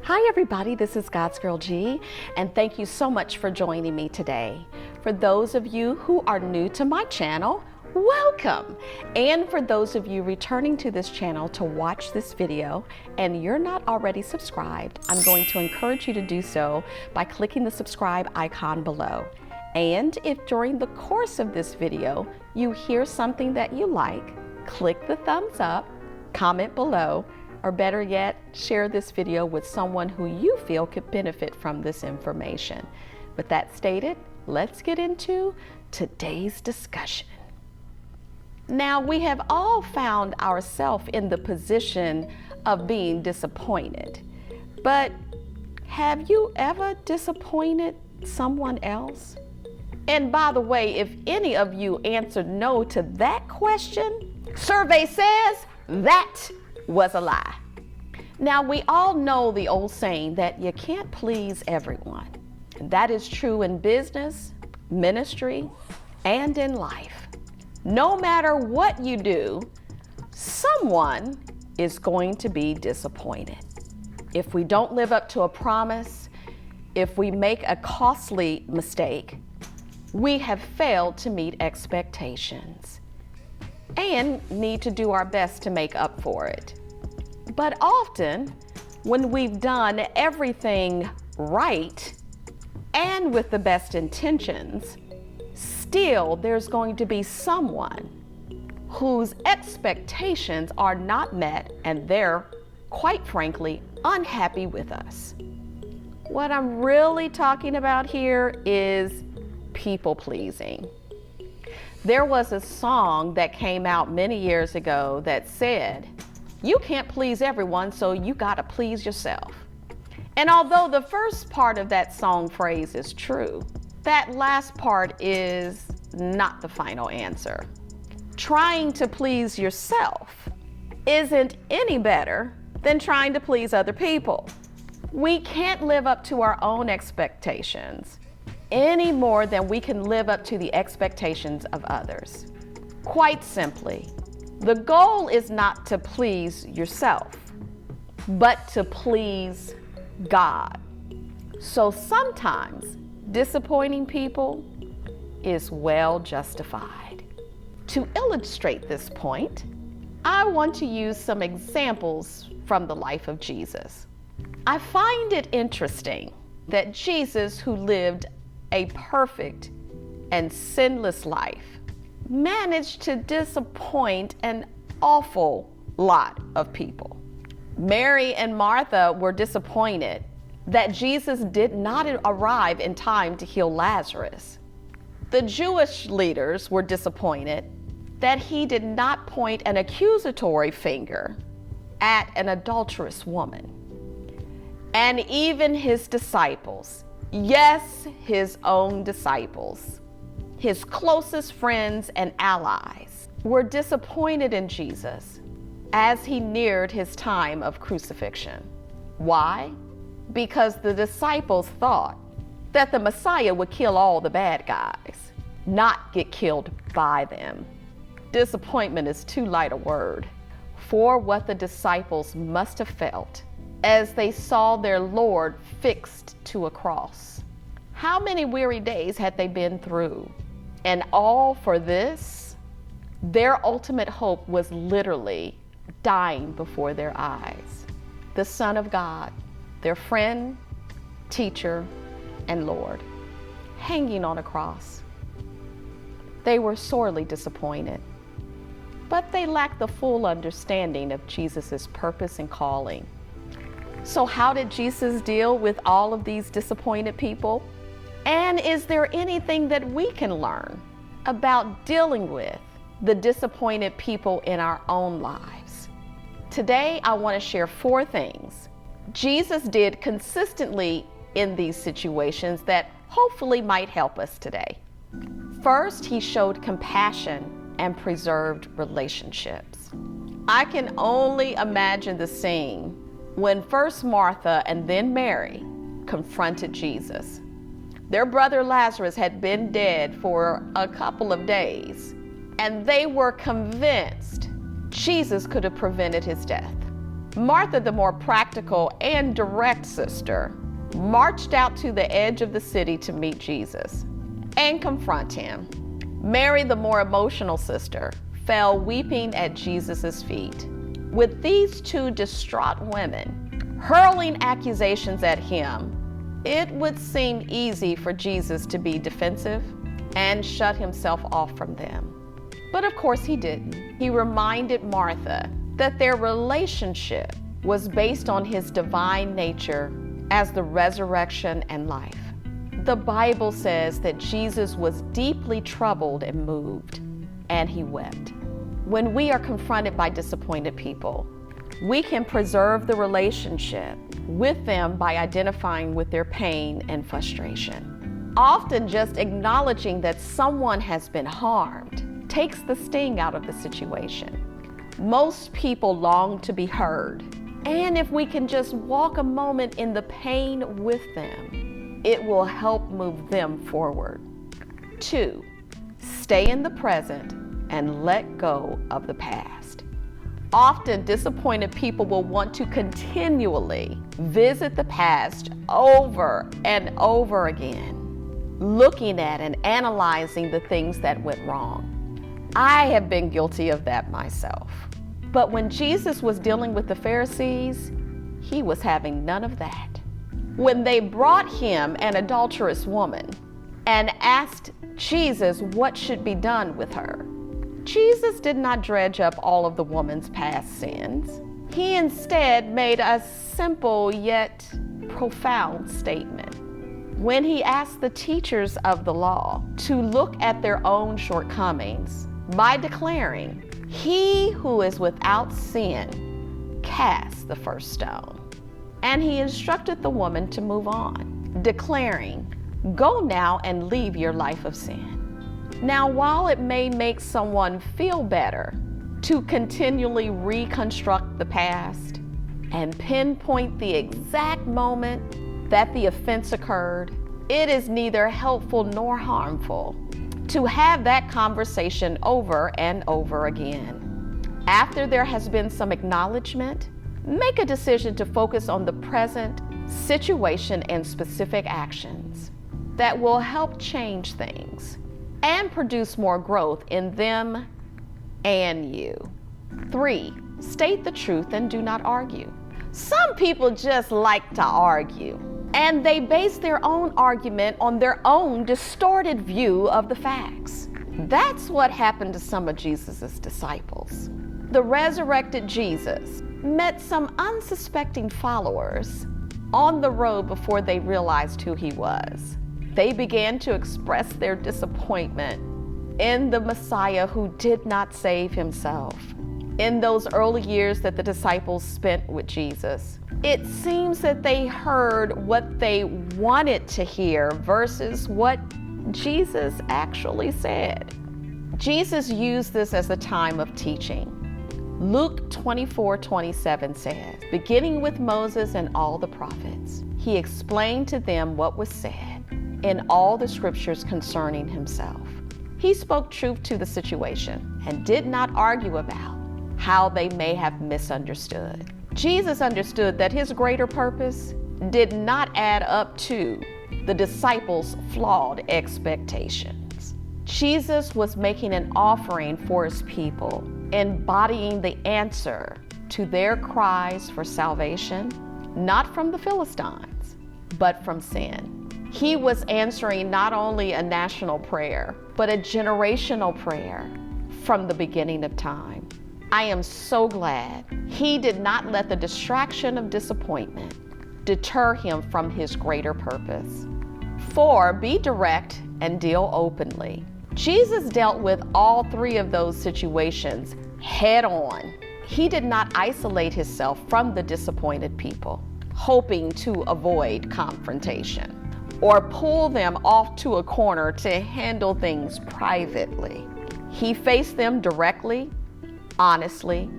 Hi everybody, this is God's Girl G, and thank you so much for joining me today. For those of you who are new to my channel, welcome! And for those of you returning to this channel to watch this video and you're not already subscribed, I'm going to encourage you to do so by clicking the subscribe icon below. And if during the course of this video you hear something that you like, click the thumbs up, comment below, or better yet, share this video with someone who you feel could benefit from this information. With that stated, let's get into today's discussion. Now, we have all found ourselves in the position of being disappointed, but have you ever disappointed someone else? And by the way, if any of you answered no to that question, survey says that was a lie. Now, we all know the old saying that you can't please everyone. That is true in business, ministry, and in life. No matter what you do, someone is going to be disappointed. If we don't live up to a promise, if we make a costly mistake, we have failed to meet expectations and need to do our best to make up for it. But often, when we've done everything right and with the best intentions, still there's going to be someone whose expectations are not met and they're, quite frankly, unhappy with us. What I'm really talking about here is people pleasing. There was a song that came out many years ago that said, "You can't please everyone, so you gotta please yourself." And although the first part of that song phrase is true, that last part is not the final answer. Trying to please yourself isn't any better than trying to please other people. We can't live up to our own expectations any more than we can live up to the expectations of others. Quite simply, the goal is not to please yourself, but to please God. So sometimes disappointing people is well justified. To illustrate this point, I want to use some examples from the life of Jesus. I find it interesting that Jesus, who lived a perfect and sinless life, managed to disappoint an awful lot of people. Mary and Martha were disappointed that Jesus did not arrive in time to heal Lazarus. The Jewish leaders were disappointed that he did not point an accusatory finger at an adulterous woman. And even his disciples, yes, his own disciples, his closest friends and allies, were disappointed in Jesus as he neared his time of crucifixion. Why? Because the disciples thought that the Messiah would kill all the bad guys, not get killed by them. Disappointment is too light a word for what the disciples must have felt as they saw their Lord fixed to a cross. How many weary days had they been through? And all for this? Their ultimate hope was literally dying before their eyes. The Son of God, their friend, teacher, and Lord, hanging on a cross. They were sorely disappointed, but they lacked the full understanding of Jesus' purpose and calling. So how did Jesus deal with all of these disappointed people? And is there anything that we can learn about dealing with the disappointed people in our own lives? Today, I want to share 4 things Jesus did consistently in these situations that hopefully might help us today. First, he showed compassion and preserved relationships. I can only imagine the scene when first Martha and then Mary confronted Jesus. Their brother Lazarus had been dead for a couple of days, and they were convinced Jesus could have prevented his death. Martha, the more practical and direct sister, marched out to the edge of the city to meet Jesus and confront him. Mary, the more emotional sister, fell weeping at Jesus' feet. With these two distraught women hurling accusations at him, it would seem easy for Jesus to be defensive and shut himself off from them. But of course he didn't. He reminded Martha that their relationship was based on his divine nature as the resurrection and life. The Bible says that Jesus was deeply troubled and moved, and he wept. When we are confronted by disappointed people, we can preserve the relationship with them by identifying with their pain and frustration. Often just acknowledging that someone has been harmed takes the sting out of the situation. Most people long to be heard, and if we can just walk a moment in the pain with them, it will help move them forward. 2, stay in the present and let go of the past. Often disappointed people will want to continually visit the past over and over again, looking at and analyzing the things that went wrong. I have been guilty of that myself. But when Jesus was dealing with the Pharisees, he was having none of that. When they brought him an adulterous woman and asked Jesus what should be done with her, Jesus did not dredge up all of the woman's past sins. He instead made a simple yet profound statement. When he asked the teachers of the law to look at their own shortcomings by declaring, "He who is without sin, cast the first stone." And he instructed the woman to move on, declaring, "Go now and leave your life of sin." Now, while it may make someone feel better to continually reconstruct the past and pinpoint the exact moment that the offense occurred, it is neither helpful nor harmful to have that conversation over and over again. After there has been some acknowledgement, make a decision to focus on the present situation and specific actions that will help change things and produce more growth in them and you. 3, state the truth and do not argue. Some people just like to argue, and they base their own argument on their own distorted view of the facts. That's what happened to some of Jesus' disciples. The resurrected Jesus met some unsuspecting followers on the road before they realized who he was. They began to express their disappointment in the Messiah who did not save himself. In those early years that the disciples spent with Jesus, it seems that they heard what they wanted to hear versus what Jesus actually said. Jesus used this as a time of teaching. Luke 24:27 says, "Beginning with Moses and all the prophets, he explained to them what was said in all the scriptures concerning himself." He spoke truth to the situation and did not argue about how they may have misunderstood. Jesus understood that his greater purpose did not add up to the disciples' flawed expectations. Jesus was making an offering for his people, embodying the answer to their cries for salvation, not from the Philistines, but from sin. He was answering not only a national prayer, but a generational prayer from the beginning of time. I am so glad he did not let the distraction of disappointment deter him from his greater purpose. 4, be direct and deal openly. Jesus dealt with all 3 of those situations head on. He did not isolate himself from the disappointed people, hoping to avoid confrontation, or pull them off to a corner to handle things privately. He faced them directly, honestly,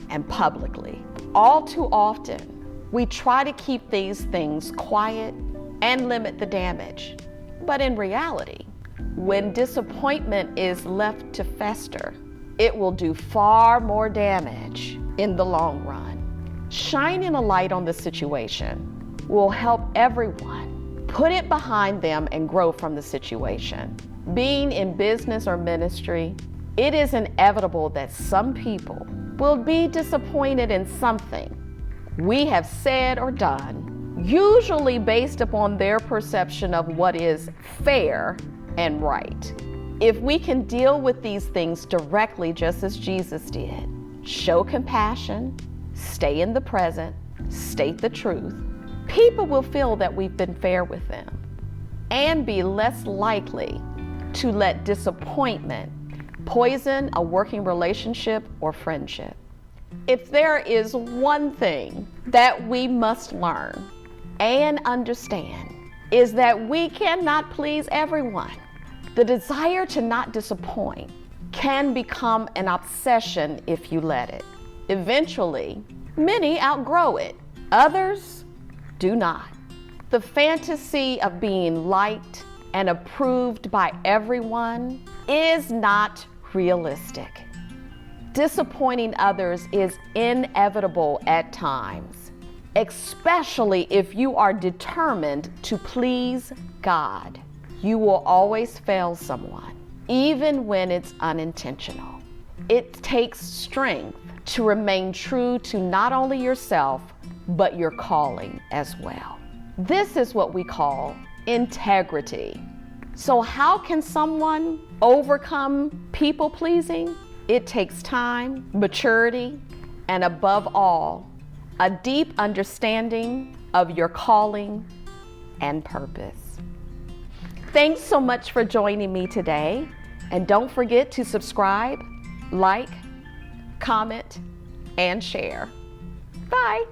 and publicly. All too often, we try to keep these things quiet and limit the damage. But in reality, when disappointment is left to fester, it will do far more damage in the long run. Shining a light on the situation will help everyone put it behind them and grow from the situation. Being in business or ministry, it is inevitable that some people will be disappointed in something we have said or done, usually based upon their perception of what is fair and right. If we can deal with these things directly, just as Jesus did, show compassion, stay in the present, state the truth, people will feel that we've been fair with them and be less likely to let disappointment poison a working relationship or friendship. If there is one thing that we must learn and understand, is that we cannot please everyone. The desire to not disappoint can become an obsession if you let it. Eventually, many outgrow it. Others do not. The fantasy of being liked and approved by everyone is not realistic. Disappointing others is inevitable at times, especially if you are determined to please God. You will always fail someone, even when it's unintentional. It takes strength to remain true to not only yourself, but your calling as well. This is what we call integrity. So how can someone overcome people pleasing? It takes time, maturity, and above all, a deep understanding of your calling and purpose. Thanks so much for joining me today. And don't forget to subscribe, like, comment, and share. Bye.